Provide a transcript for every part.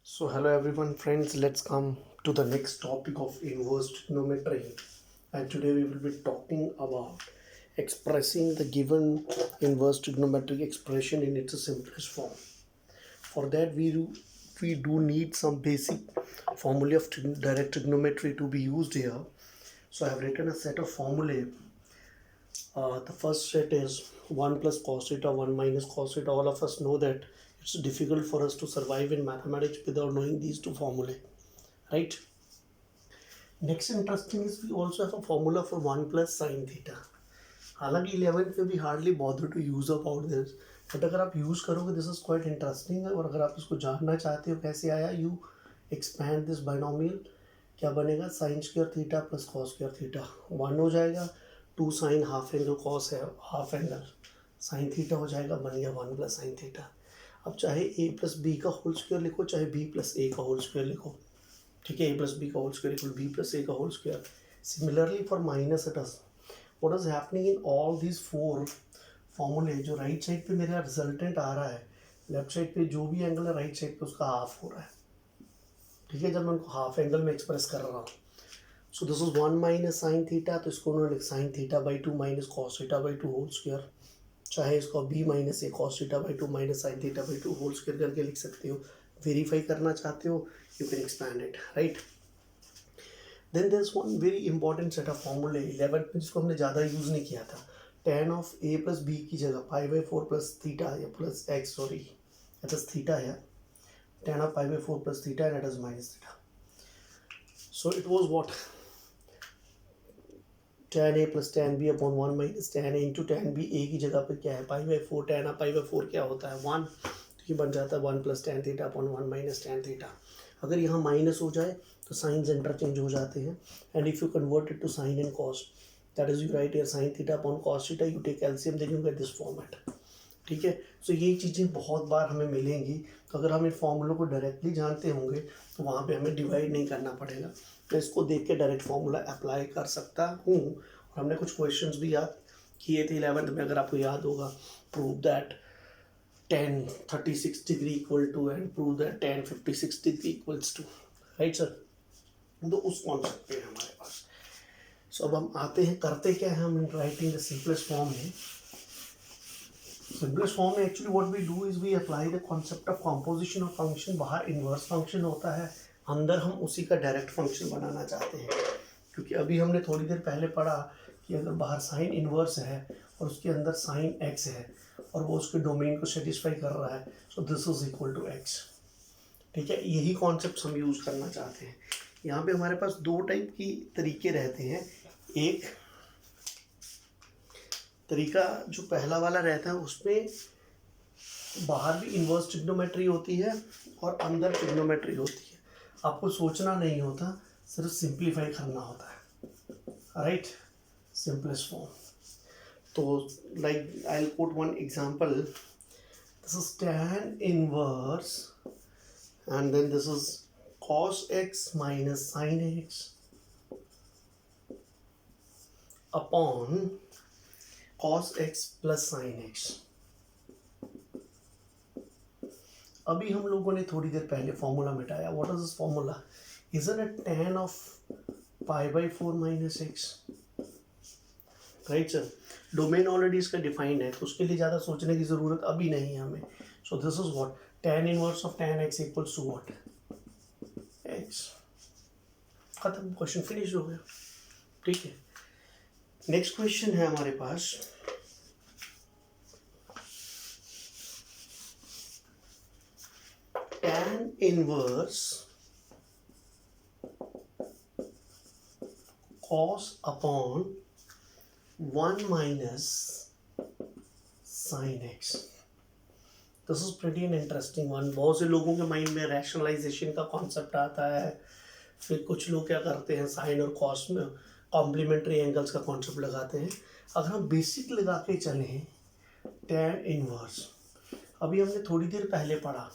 So hello everyone friends, let's come to the next topic of inverse trigonometry, and today we will be talking about expressing the given inverse trigonometric expression in its simplest form. For that we do need some basic formulae of direct trigonometry to be used here. So I have written a set of formulae. The first set is 1 plus cos theta, 1 minus cos theta. All of us know that it's difficult for us to survive in mathematics without knowing these two formulae, right? Next interesting is we also have a formula for 1 plus sin theta. हालांकि 11th में भी hardly bother to use about this, but अगर आप use करोगे this is quite interesting है। और अगर आप इसको जानना चाहते हो कैसे आया, यू एक्सपैंड दिस बाइनोमियल, क्या बनेगा, sign square theta plus cos square theta 1 हो जाएगा, 2 साइन हाफ एंगल कॉस है हाफ एंगल साइन थीटा हो जाएगा, बन गया 1 प्लस साइन थीटा। अब चाहे a प्लस बी का होल स्क्वायर लिखो, चाहे b प्लस ए का होल स्क्वायर लिखो, ठीक है, ए प्लस बी का whole square equal B plus A का whole square. Similarly for minus it is what is happening in all these four फॉर्मूले। जो राइट साइड पे मेरा रिजल्टेंट आ रहा है, लेफ्ट साइड पे जो भी एंगल है राइट साइड पे उसका हाफ हो रहा है, ठीक है, जब मैं उनको हाफ एंगल में एक्सप्रेस कर रहा हूँ। So this is 1 minus sine theta, तो इसको उन्होंने sine theta by 2 minus cos theta by 2 whole square, चाहे इसको B minus A cos theta by 2 minus sine theta by 2 whole square करके लिख सकते हो। वेरीफाई करना चाहते हो, you can expand it, right. Then there is one very important set of फॉर्मूले 11th में जिसको हमने ज़्यादा यूज़ नहीं किया था। tan of A plus B की जगह पाई बाई 4 प्लस थीटा या plus x, sorry it is theta है, tan of pi by 4 plus theta and it is minus theta. So it was what, tan A plus tan B upon 1 minus tan A into tan B, A की जगह पे क्या है pi by 4, tan of pi by 4 क्या होता है 1, तो ये बन जाता है 1 plus tan theta upon 1 minus tan theta. अगर यहाँ माइनस हो जाए तो साइंस इंटरचेंज हो जाते हैं, and if you convert it to sine and cos, that is you write here sine theta upon cos theta, you take LCM, then you get this format, ठीक है। सो ये चीज़ें बहुत बार हमें मिलेंगी, तो अगर हम इन फॉर्मूलों को डायरेक्टली जानते होंगे तो वहाँ पे हमें डिवाइड नहीं करना पड़ेगा। मैं इसको देख के डायरेक्ट फॉर्मूला अप्लाई कर सकता हूँ। और हमने कुछ क्वेश्चंस भी याद किए थे 11th में, अगर आपको याद होगा, prove that tan 36 degree equal to and prove that tan 56 degree equals to, right sir. तो उस कॉन्सेप्ट पे है हमारे पास। सो अब हम आते हैं, करते क्या है, हम राइटिंग द सिंपलेस्ट फॉर्म है। सिंपलेस्ट फॉर्म में actually what we do is we apply the concept of composition of function. बाहर इन्वर्स फंक्शन होता है, अंदर हम उसी का डायरेक्ट फंक्शन बनाना चाहते हैं, क्योंकि अभी हमने थोड़ी देर पहले पढ़ा कि अगर बाहर साइन इन्वर्स है और उसके अंदर साइन एक्स है और वो उसके डोमेन को सेटिस्फाई कर रहा है, so this is equal to X, ठीक है। यही कॉन्सेप्ट हम यूज़ करना चाहते हैं। यहाँ पे हमारे पास दो टाइप की तरीके रहते हैं। एक तरीका जो पहला वाला रहता है उसमें बाहर भी इन्वर्स ट्रिग्नोमेट्री होती है और अंदर ट्रिग्नोमेट्री होती है। आपको सोचना नहीं होता, सिर्फ सिंप्लीफाई करना होता है, राइट। सिंपलेस्ट फॉर्म तो like I will quote one example, this is tan inverse and then this is cos x minus sin x upon cos x plus sin x। अभी हम लोगों ने थोड़ी देर पहले फॉर्मूला मिटाया। What is this formula, isn't it tan of pi by 4 minus x, right sir. Domain already इसका defined है, तो उसके लिए ज़्यादा सोचने की ज़रूरत अभी नहीं है हमें। So this is what, tan inverse of tan x equals to what, x। खत्म, क्वेश्चन फिनिश हो गया, ठीक है। नेक्स्ट क्वेश्चन है हमारे पास, tan inverse cos upon 1 minus sin x। This is pretty an interesting one. बहुत से लोगों के माइंड में रैशनलाइजेशन का कॉन्सेप्ट आता है, फिर कुछ लोग क्या करते हैं साइन और कॉस में कॉम्प्लीमेंट्री एंगल्स का कॉन्सेप्ट लगाते हैं। अगर हम बेसिक लगा के चलें, tan इनवर्स, अभी हमने थोड़ी देर पहले पढ़ा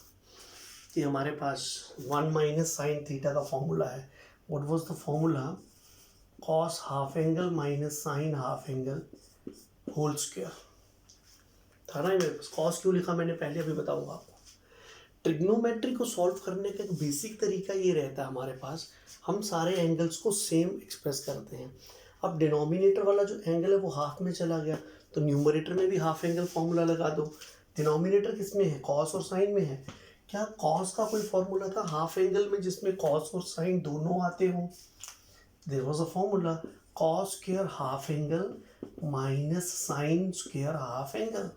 कि हमारे पास 1 माइनस साइन थीटा का फॉर्मूला है। What was the formula, cos half angle minus sine half angle whole square था ना। मेरे पास कॉस क्यों लिखा मैंने पहले, अभी बताऊंगा आपको। ट्रिग्नोमेट्री को सॉल्व करने का एक बेसिक तरीका ये रहता है हमारे पास, हम सारे एंगल्स को सेम एक्सप्रेस करते हैं। अब डिनोमिनेटर वाला जो एंगल है वो हाफ में चला गया, तो न्यूमरेटर में भी हाफ एंगल फॉर्मूला लगा दो। डिनोमिनेटर किस में है, कॉस और साइन में है। क्या कॉस का कोई फॉर्मूला था हाफ एंगल में जिसमें कॉस और साइन दोनों आते हों? There was a formula, cos square half angle minus sine square half angle.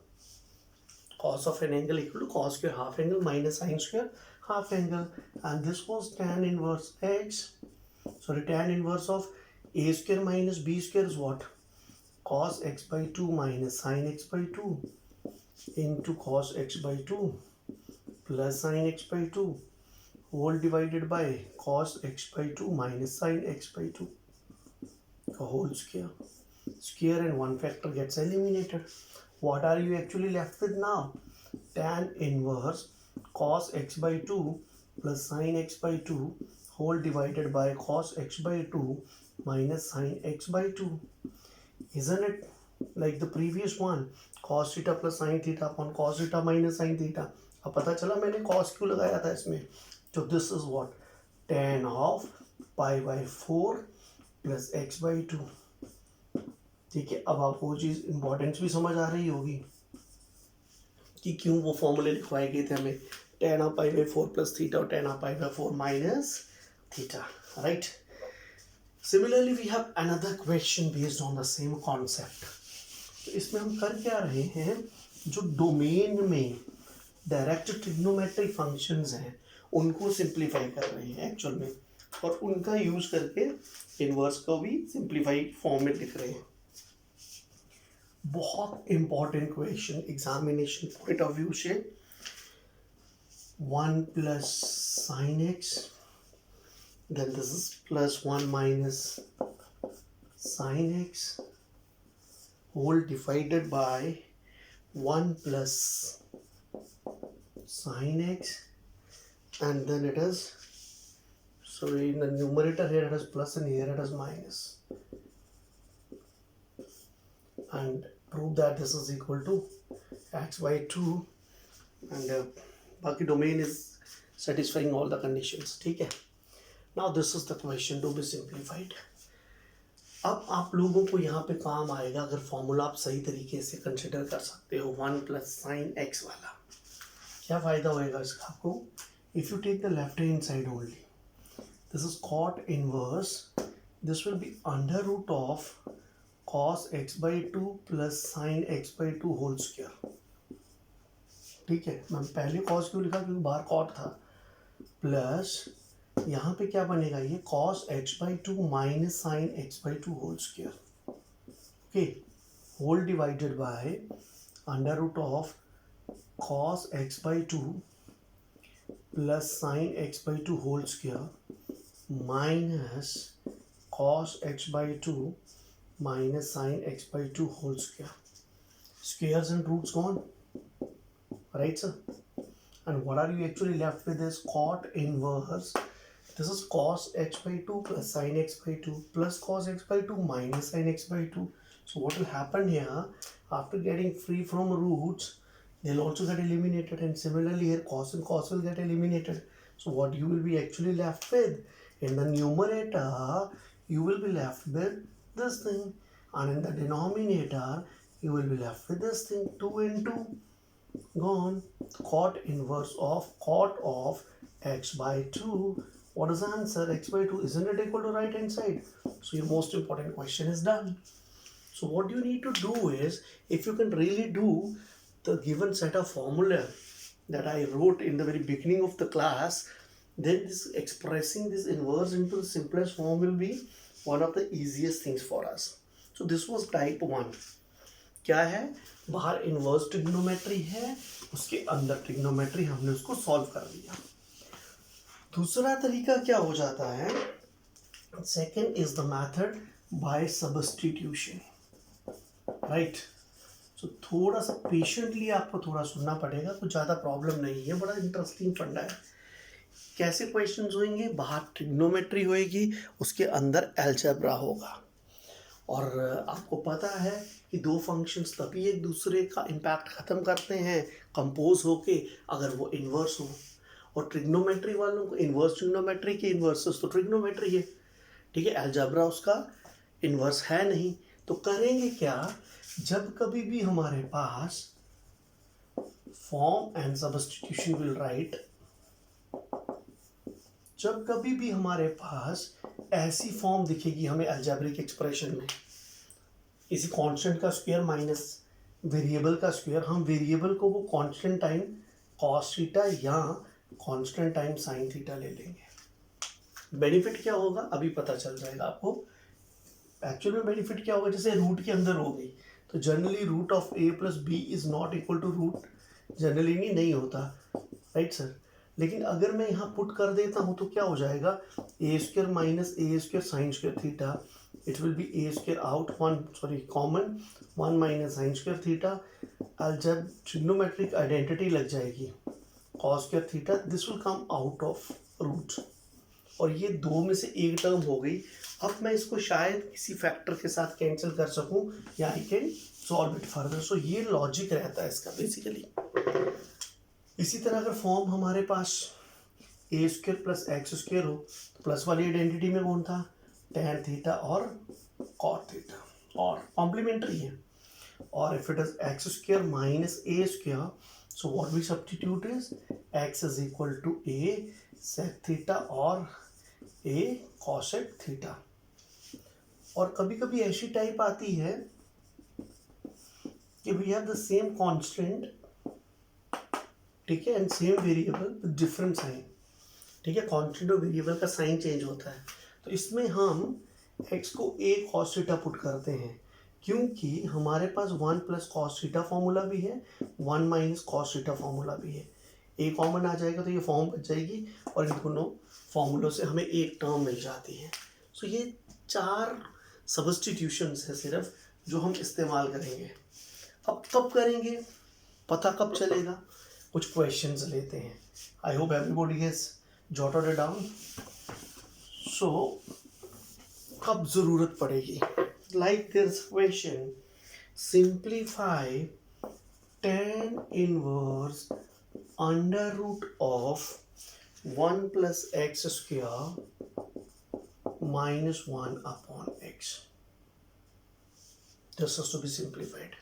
Cos of an angle equal to cos square half angle minus sin square half angle, and this was tan inverse x, sorry, tan inverse of a square minus b square is what? Cos x by 2 minus sin x by 2 into cos x by 2 plus sin x by 2 whole divided by cos x by 2 minus sin x by 2 the whole square. Square and one factor gets eliminated. What are you actually left with now? Tan inverse cos x by 2 plus sin x by 2 whole divided by cos x by 2 minus sin x by 2. Isn't it like the previous one? Cos theta plus sin theta upon cos theta minus sin theta. अब पता चला मैंने cos क्यों लगाया था इसमें. So this is what? Tan of pi by 4 plus x by 2. ठीक है, अब आपको वो चीज़ इम्पोर्टेंस भी समझ आ रही होगी कि क्यों वो फॉर्मूले लिखवाए गए थे हमें, tan of pi by 4 plus theta और tan of pi by 4 minus theta, right. Similarly we have another question based on the same concept. तो इसमें हम कर क्या रहे हैं, जो डोमेन में डायरेक्ट ट्रिग्नोमेट्रिक फंक्शंस हैं उनको सिंप्लीफाई कर रहे हैं एक्चुअल में, और उनका यूज़ करके इन्वर्स को भी सिंप्लीफाई फॉर्म में लिख रहे हैं। बहुत important question examination point of view से। 1 plus sine x, then this is plus 1 minus sine x whole divided by 1 plus sine x, and then it is, so in the numerator here it is plus and here it is minus, and prove that this is equal to x by 2 and बाकी domain is satisfying all the conditions, ठीक है। now this is the question to be simplified। अब आप लोगों को यहाँ पे काम आएगा अगर फॉर्मूला आप सही तरीके से कंसिडर कर सकते हो 1 प्लस साइन एक्स वाला। क्या फ़ायदा होएगा इसका आपको, if you take the left hand side only, this is cot inverse, this will be under root of cos x by 2 plus sin x by 2 whole square, ठीक है। मैं पहले cos क्यों लिखा, क्योंकि बाहर cot था, प्लस यहाँ पे क्या बनेगा, ये cos x by 2 minus sin x by 2 whole square, okay, whole divided by under root of cos x by 2 plus sin x by 2 whole square minus cos x by 2 minus sin x by 2 whole square. Squares and roots gone, right sir? And what are you actually left with is cot inverse. This is cos x by 2 plus sin x by 2 plus cos x by 2 minus sin x by 2. So what will happen here, after getting free from roots, they'll also get eliminated, and similarly here cos and cos will get eliminated. So what you will be actually left with, in the numerator you will be left with this thing, and in the denominator you will be left with this thing, 2 and 2 gone. Cot inverse of cot of x by 2, what is the answer, x by 2, isn't it equal to right hand side? So your most important question is done. So what you need to do is, if you can really do the given set of formula that I wrote in the very beginning of the class, then this expressing this inverse into the simplest form will be one of the easiest things for us. So this was type 1. क्या है, बाहर inverse trigonometry है, उसके अंदर trigonometry, हमने उसको solve कर दिया। दूसरा तरीका क्या हो जाता है, second is the method by substitution, right. So थोड़ा सा पेशेंटली आपको थोड़ा सुनना पड़ेगा, कुछ ज़्यादा प्रॉब्लम नहीं है, बड़ा इंटरेस्टिंग फंडा है। कैसे क्वेश्चंस होंगे, बाहर ट्रिग्नोमेट्री होएगी, उसके अंदर अलजेब्रा होगा, और आपको पता है कि दो फंक्शंस तभी एक दूसरे का इम्पैक्ट ख़त्म करते हैं कंपोज होके, अगर वो इन्वर्स हो। और ट्रिग्नोमेट्री वालों को इन्वर्स ट्रिग्नोमेट्री के इन्वर्सेस तो ट्रिग्नोमेट्री है, ठीक है, अलजेब्रा उसका इन्वर्स है नहीं। तो करेंगे क्या, जब कभी भी हमारे पास form and substitution will right, जब कभी भी हमारे पास ऐसी फॉर्म दिखेगी हमें अलजेब्रिक एक्सप्रेशन में, इसी कांस्टेंट का स्क्वायर माइनस वेरिएबल का स्क्वायर, हम वेरिएबल को वो कांस्टेंट टाइम कॉस थीटा या कांस्टेंट टाइम साइन थीटा ले लेंगे। बेनिफिट क्या होगा अभी पता चल जाएगा आपको। एक्चुअल में बेनिफिट क्या होगा, जैसे रूट के अंदर हो गई तो generally root of a plus b is not equal to root, generally नहीं होता, राइट सर। लेकिन अगर मैं यहाँ पुट कर देता हूँ तो क्या हो जाएगा, A square minus A square sine square theta, it will be A square out common 1 minus sine square theta. जब ट्रिग्नोमेट्रिक आइडेंटिटी लग जाएगी cos square theta, this will come out of root, और ये दो में से एक टर्म हो गई। अब मैं इसको शायद किसी फैक्टर के साथ कैंसिल कर सकूं या I can solve it further. So ये लॉजिक रहता है इसका बेसिकली। इसी तरह अगर फॉर्म हमारे पास a square plus x square हो तो प्लस वाली आइडेंटिटी में कौन था, टैन थीटा और कॉट थीटा, और कॉम्प्लीमेंट्री है। और if it is x square minus A square, so what we substitute is x is equal to a sec theta और ए कॉसेक थीटा। और कभी कभी ऐसी टाइप आती है कि we have the same constant, ठीक है, and same variable with different sign, ठीक है, कांस्टेंट और वेरिएबल का साइन चेंज होता है। तो इसमें हम x को a cos थीटा पुट करते हैं, क्योंकि हमारे पास 1 प्लस cos थीटा फॉर्मूला भी है, 1 माइनस cos थीटा फॉर्मूला भी है। a कॉमन आ जाएगा तो ये फॉर्म बच जाएगी और इन दोनों फॉर्मूलों से हमें एक टर्म मिल जाती है। सो ये 4 सब्स्टिट्यूशंस है सिर्फ जो हम इस्तेमाल करेंगे। अब कब करेंगे पता कब चलेगा, कुछ क्वेश्चंस लेते हैं। I hope everybody has jotted it down. So कब ज़रूरत पड़ेगी, like this question, simplify tan inverse under root of 1 plus x square minus 1 upon x, this is to be simplified.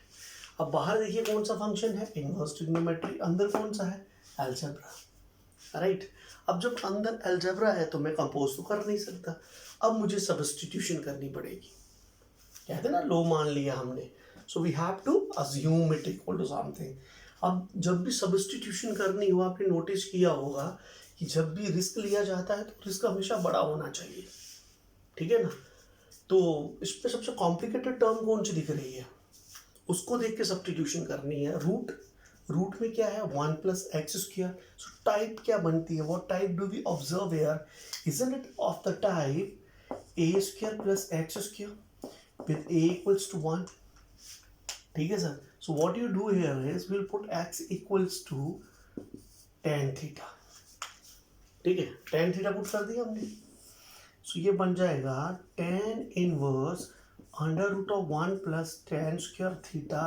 अब बाहर देखिए कौन सा फंक्शन है, इनवर्स ट्रिग्नोमेट्री, अंदर कौन सा है, अलजेब्रा, राइट। अब जब अंदर अलजेब्रा है तो मैं कंपोज तो कर नहीं सकता, अब मुझे सब्स्टिट्यूशन करनी पड़ेगी। कहते ना लो मान लिया हमने, so we have to assume it equal to something. अब जब भी सब्स्टिट्यूशन करनी हो, आपने नोटिस किया होगा कि जब भी रिस्क लिया जाता है तो रिस्क हमेशा बड़ा होना चाहिए, ठीक है ना। तो इस पर सबसे कॉम्प्लिकेटेड टर्म कौन सी दिख रही है, उसको देख के सब्स्टिट्यूशन करनी है। रूट में क्या है, 1 plus x square, so type क्या बनती है, what type do we observe here, isn't it of the type a square plus x square with a equals to 1, ठीक है sir. So what you do here is will put x equals to tan theta, ठीक है, tan theta put कर दिया हमने। सो ये बन जाएगा tan inverse under root of 1 plus tan square theta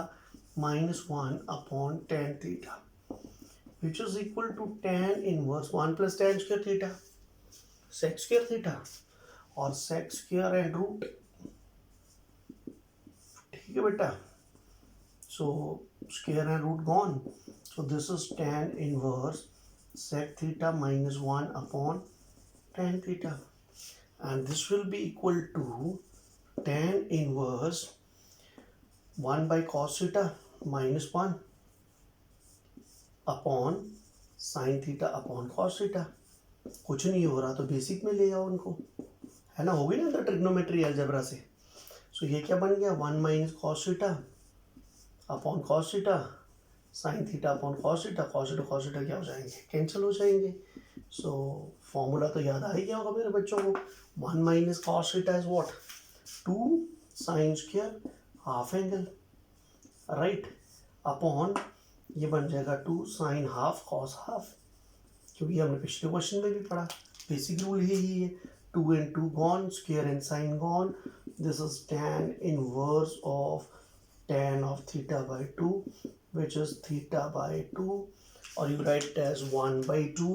minus 1 upon tan theta, which is equal to tan inverse 1 plus tan square theta sec square theta और sec square and root, ठीक है बेटा। So square and root gone, so this is tan inverse sec theta minus 1 upon tan theta, and this will be equal to tan inverse 1 by cos theta minus 1 upon sin theta upon cos theta। कुछ नहीं हो रहा तो basic में ले आओ उनको, है ना, हो गई ना ट्रिग्नोमेट्री अलजेब्रा से। सो ये क्या बन गया, 1 minus cos theta upon cos theta sign theta upon cos theta, cos theta क्या हो जाएंगे, कैंसिल हो जाएंगे। सो फॉर्मूला तो याद आ ही गया होगा मेरे बच्चों को, 1 minus cos theta is what, 2 sign square half angle, right, upon ये बन जाएगा 2 साइन हाफ कॉस हाफ, क्योंकि हमने पिछले क्वेश्चन में भी पढ़ा, बेसिक रूल यही है, 2 and 2 gone, square and sine gone, this is tan inverse of tan of theta by 2, which is theta by 2, or you write it as 1 by 2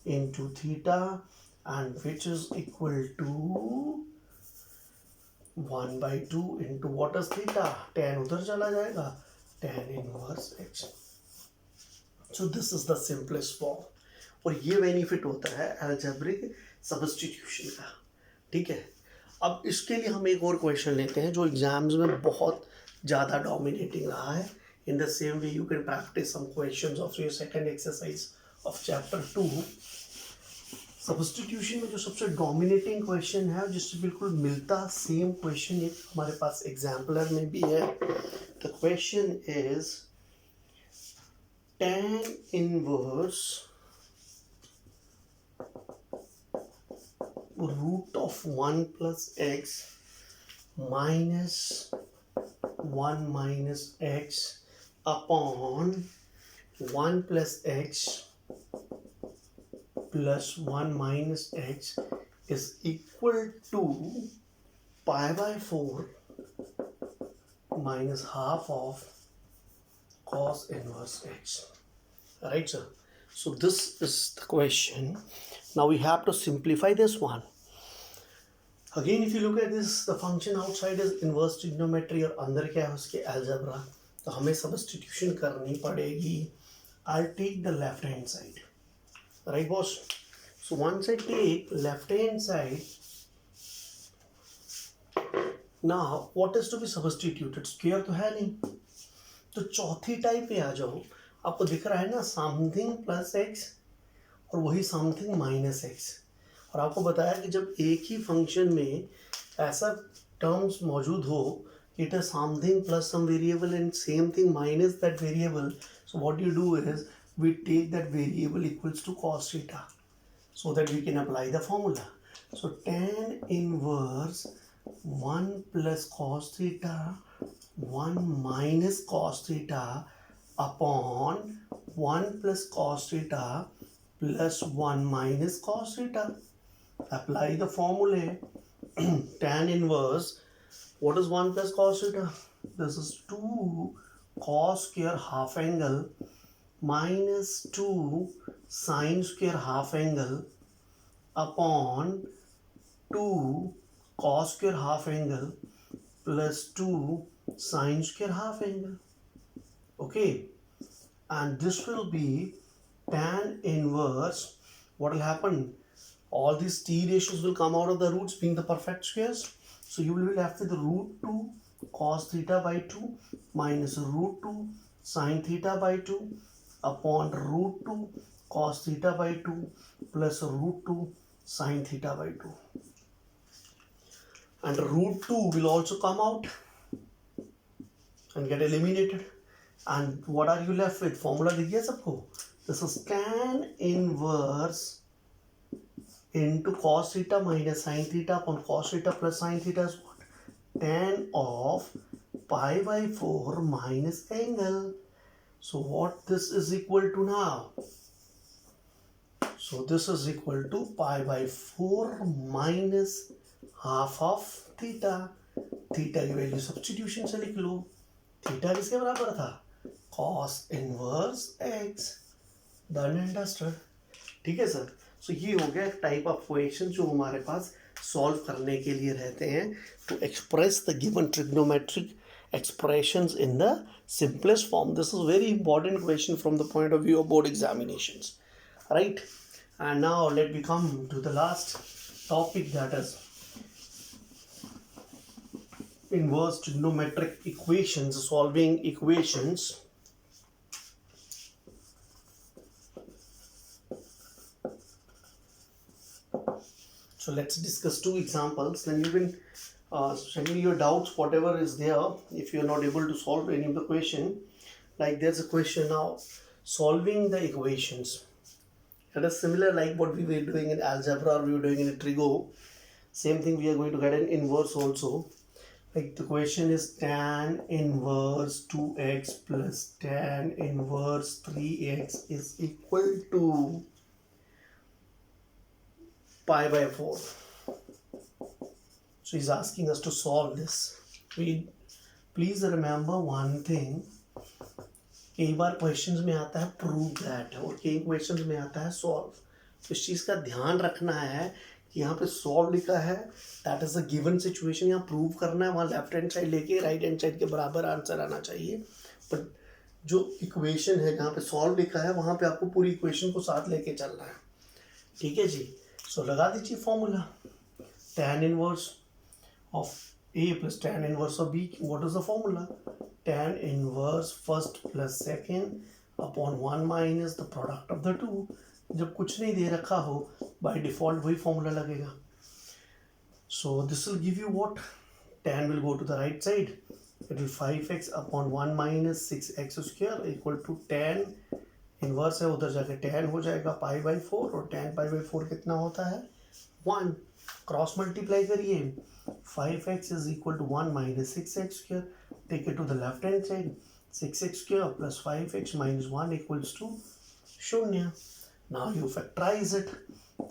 into theta, and which is equal to 1 by 2 into what is theta, tan उधर चला जाएगा, tan inverse h. So this is the simplest form. और ये benefit होता है algebraic substitution का. ठीक है, अब इसके लिए हम एक और क्वेश्चन लेते हैं जो एग्जाम्स में बहुत ज़्यादा डोमिनेटिंग रहा है. In the same way you can practise some questions of your second exercise of chapter 2. Substitution में जो सबसे डोमिनेटिंग क्वेश्चन है जिससे बिल्कुल मिलता सेम क्वेश्चन एक हमारे पास एग्जाम्पलर में भी है. The question is tan inverse root of 1 plus x minus 1 minus x upon 1 plus x plus 1 minus x is equal to pi by 4 minus half of cos inverse x. Right, sir? So this is the question. Now we have to simplify this one. Again, if you look at this, the function outside is inverse trigonometry और अंदर क्या है उसके algebra. तो हमें substitution करनी पड़ेगी. I'll take the left hand side. Right, boss? So once I take left hand side, now what is to be substituted? Square तो है नहीं. तो चौथी टाइप पे आ जाओ. आपको दिख रहा है ना समथिंग प्लस एक्स और वही समथिंग माइनस एक्स. और आपको बताया कि जब एक ही फंक्शन में ऐसा टर्म्स मौजूद हो कि it is something plus some variable and same thing minus that variable, so what you do is we take that variable equals to cos theta so that we can apply the formula. So tan inverse 1 plus cos theta 1 minus cos theta upon 1 plus cos theta plus 1 minus cos theta. Apply the formula. Tan inverse, what is 1 plus cos theta? This is 2 cos square half angle minus 2 sin square half angle upon 2 cos square half angle plus 2 sin square half angle. Okay, and this will be tan inverse. What will happen? All these t ratios will come out of the roots being the perfect squares. So you will be left with root 2 cos theta by 2 minus root 2 sin theta by 2 upon root 2 cos theta by 2 plus root 2 sin theta by 2. And root 2 will also come out and get eliminated. And what are you left with? Formula दिख गया सबको? This is tan inverse into cos theta minus sin theta upon cos theta plus sin theta is what? Tan of pi by 4 minus angle. So what this is equal to now? So this is equal to pi by 4 minus half of theta. Theta की value substitution से लिख लो. Theta किसके बराबर था? cos inverse x. Done and dusted. ठीक है sir. सो ये हो गया एक टाइप ऑफ क्वेश्चन जो हमारे पास सॉल्व करने के लिए रहते हैं to express the given trigonometric expressions in the simplest form. This is very important question from the point of view of board examinations, right? And now let me come to the last topic, that is inverse trigonometric equations, solving equations. So let's discuss two examples, then you can send me your doubts, whatever is there, if you are not able to solve any of the question. Like there's a question now, solving the equations. It is similar like what we were doing in algebra or we were doing in a trigo. Same thing we are going to get an inverse also. Like the question is tan inverse 2x plus tan inverse 3x is equal to pi by 4. So he's asking us to solve this. Please remember one thing. कई बार questions में आता है prove that और कई questions में आता है solve. तो इस चीज़ का ध्यान रखना है कि यहाँ पे सॉल्व लिखा है, that is a given situation, यहाँ प्रूव करना है, वहाँ लेफ्ट हैंड साइड लेके राइट हैंड साइड के बराबर आंसर आना चाहिए। बट जो इक्वेशन है जहाँ पे सॉल्व लिखा है वहाँ पे आपको पूरी इक्वेशन को साथ लेके चलना है। ठीक है जी। सो लगा दीजिए formula, tan inverse of a plus tan inverse of b. What is the formula? Tan inverse first plus second upon 1 minus the product of the two. जब कुछ नहीं दे रखा हो by default वही फॉर्मूला लगेगा. So this will give you what? Tan will go to the right side. It will 5x upon 1 minus 6x square equal to tan inverse है, उधर जाके tan हो जाएगा पाई बाई 4, और tan पाई बाई 4 कितना होता है 1. क्रॉस मल्टीप्लाई करिए, 5x is equal to 1 minus 6x square. Take it to the left hand side. 6x square plus 5x minus 1 equals to 0. Now you factorize it.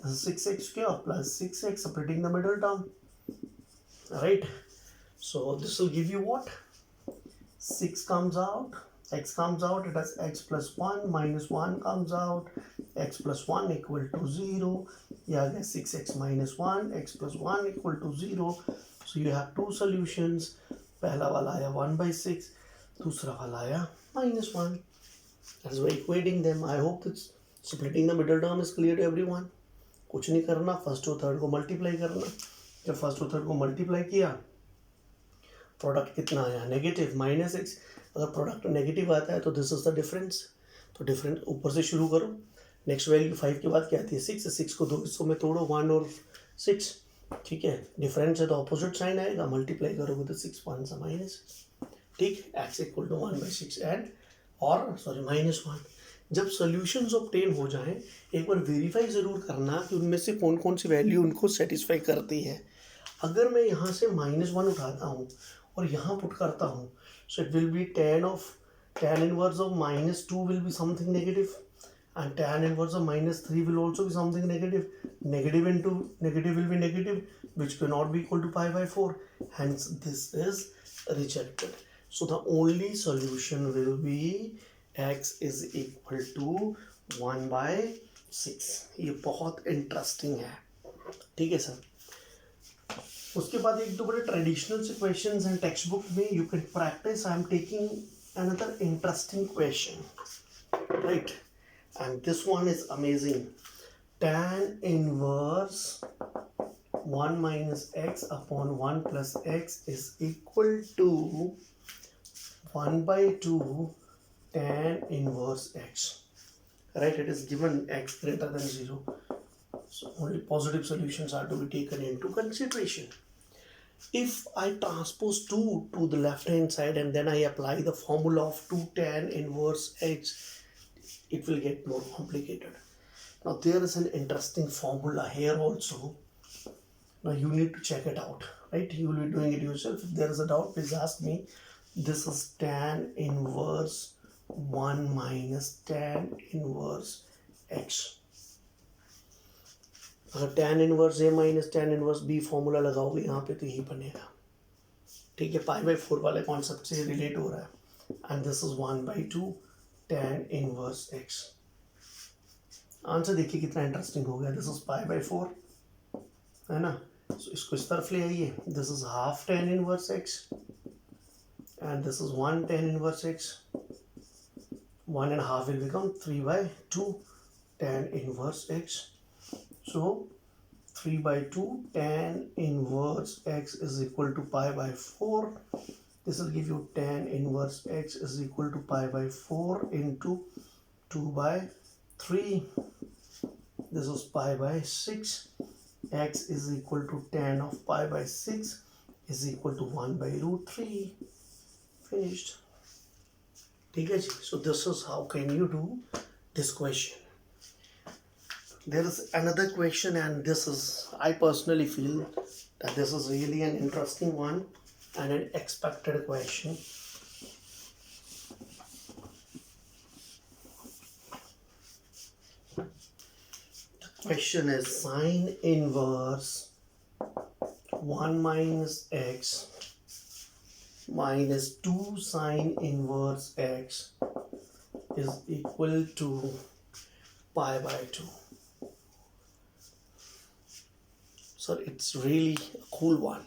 This is 6x square plus 6x, separating the middle term. Right? So this will give you what? 6 comes out. X comes out, it has x plus 1 minus 1 comes out, x plus 1 equal to 0. Yeah, 6x minus 1, x plus 1 equal to 0. So you have two solutions. पहला वाला आया 1 by 6, दूसरा वाला आया -1. That's by equating them. I hope that splitting the middle term is clear to everyone. कुछ नहीं करना, first और थर्ड को मल्टीप्लाई करना. जब फर्स्ट और थर्ड को मल्टीप्लाई किया, प्रोडक्ट कितना आया नेगेटिव -x. अगर प्रोडक्ट नेगेटिव आता है तो दिस इज द डिफरेंस. तो डिफरेंस ऊपर से शुरू करो. नेक्स्ट वैल्यू 5 के बाद क्या आती है 6. 6 को 2 हिस्सों में तोड़ो, 1 और 6. ठीक है, डिफरेंस है तो ऑपोजिट साइन आएगा, मल्टीप्लाई करोगे तो 6 1 सा माइनस. ठीक, x equal to 1 by 6 and और सॉरी -1. जब सॉल्यूशंस ऑब्टेन हो जाएं, एक बार वेरीफाई ज़रूर करना कि उनमें से कौन कौन सी वैल्यू उनको सेटिस्फाई करती है. अगर मैं यहाँ से -1 उठाता हूँ और यहाँ पुट करता हूँ, so it will be tan inverse of -2 will be something negative, and tan inverse of -3 will also be something negative. Negative into negative will be negative, which cannot be equal to pi by 4. Hence this is rejected. So the only solution will be x is equal to 1 by 6. ये बहुत interesting है. ठीक है sir. उसके बाद एक दो बड़े ट्रेडिशनल से क्वेश्चंस हैं टेक्स्ट बुक में, you can practice. I am taking another interesting question, right, and this one is amazing. tan inverse 1 minus x upon 1 plus x is equal to 1 by 2 tan inverse x. Right, it is given x greater than 0. So only positive solutions are to be taken into consideration. If I transpose 2 to the left hand side and then I apply the formula of 2 tan inverse x, it will get more complicated. Now there is an interesting formula here also. Now you need to check it out, right? You will be doing it yourself. If there is a doubt, please ask me. This is tan inverse 1 minus tan inverse x. अगर tan inverse a minus tan inverse b formula लगाओगे यहाँ पे तो यही बनेगा. ठीक है, pi by 4 वाले कॉन्सेप्ट से रिलेट हो रहा है. And this is 1 by 2 tan inverse x. Answer देखिए कितना इंटरेस्टिंग हो गया. दिस इज पाई बाई 4 है ना. so इसको इस तरफ ले आइए. This is half tan inverse x and this is 1 tan inverse x. 1 and half will become 3 by 2 tan inverse x. So 3 by 2 tan inverse x is equal to pi by 4. This will give you tan inverse x is equal to pi by 4 into 2 by 3. This is pi by 6. X is equal to tan of pi by 6 is equal to 1 by root 3. Finished. ठीक है जी. So this is how can you do this question. There is another question, and this is, I personally feel that this is really an interesting one and an expected question. The question is sine inverse 1 minus x minus 2 sine inverse x is equal to pi by 2. Sir it's really cool one,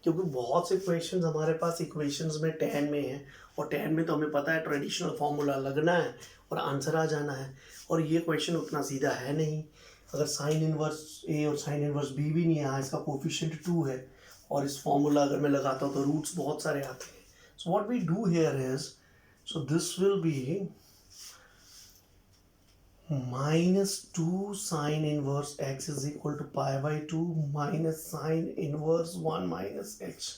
क्योंकि बहुत से questions हमारे पास equations में 10 में है, और 10 में तो हमें पता है ट्रेडिशनल फार्मूला लगना है और आंसर आ जाना है, और ये क्वेश्चन उतना सीधा है नहीं। अगर साइन इनवर्स ए और साइन इनवर्स बी भी नहीं आया, इसका कोफिशिएंट 2 है, और इस फॉर्मूला अगर मैं लगाता हूँ तो रूट्स बहुत सारे आते हैं। So what we do here is, so this will be -2 sin inverse x is equal to pi by 2 minus sin inverse 1 minus x।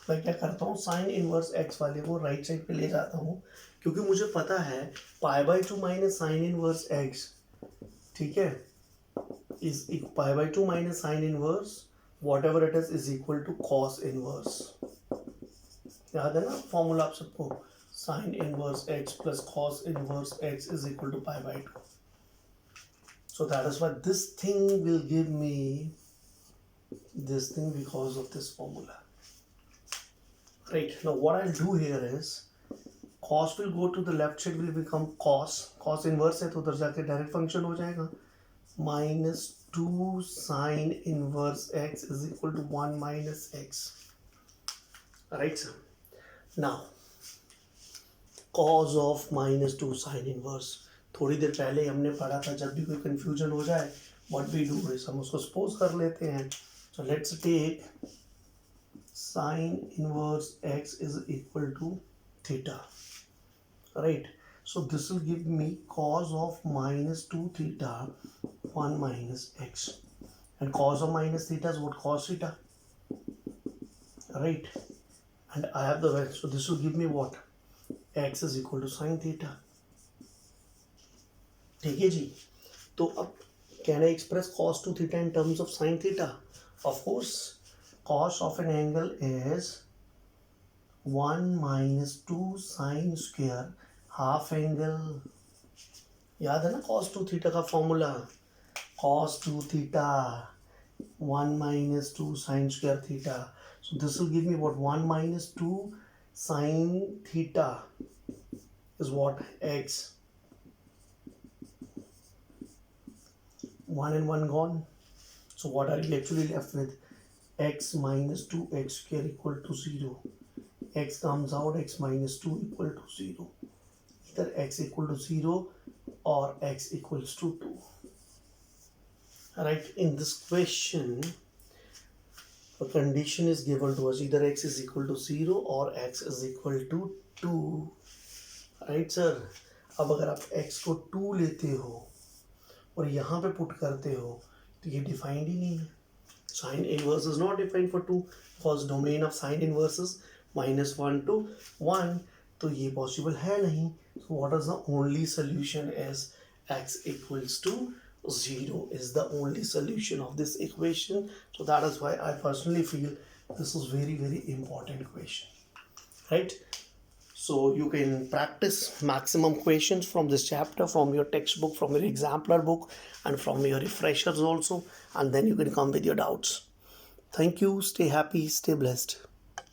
मैं क्या करता हूँ, साइन इनवर्स x वाले को राइट साइड पे ले जाता हूँ, क्योंकि मुझे पता है pi by 2 minus sine inverse x, ठीक है, is pi by 2 minus sine inverse whatever it is equal to cos inverse. याद है ना फॉर्मूला आप सबको, sine inverse x plus cos inverse x is equal to pi by 2। So that is why this thing will give me this thing because of this formula. Right, now what I'll do here is cos will go to the left side, will become cos inverse है तो उधर जाके direct function हो जाएगा, -2 sin inverse x is equal to 1 minus x. Right sir, now cos of -2 sin inverse, थोड़ी देर पहले हमने पढ़ा था, जब भी कोई कंफ्यूजन हो जाए व्हाट वी डू इज हम उसको सपोज कर लेते हैं। So let's take sine inverse x is equal to theta, right. So this will give me cos of -2 theta 1 minus x, and cos of minus theta is what, cos theta, right, and I have the rest, so this will give me what, x is equal to sin theta। ठीक है जी, तो अब can I express cos 2 theta in terms of sin theta? Of course, cos of an angle is 1 minus 2 sin square half angle. याद है ना cos 2 theta का formula, cos 2 theta 1 minus 2 sin square theta. So this will give me what, 1 minus 2 sin theta is what, x। 1 and 1 gone, so what are you actually left with, x minus 2x square equal to 0, x comes out, x minus 2 equal to 0, either x equal to 0 or x equals to 2, right। In this question a condition is given to us, either x is equal to 0 or x is equal to 2, right sir। अब अगर आप x को 2 लेते हो और यहाँ पे put करते हो तो ये डिफाइंड ही नहीं है। Sine inverse is not defined for 2, because domain of sine inverse is -1 to 1, तो ये पॉसिबल है नहीं। So what is the only solution is x equals to 0 is the only solution of this equation। So that is why I personally feel this is very important question, right। So you can practice maximum questions from this chapter, from your textbook, from your exemplar book, and from your refreshers also, and then you can come with your doubts. Thank you. Stay happy, stay blessed.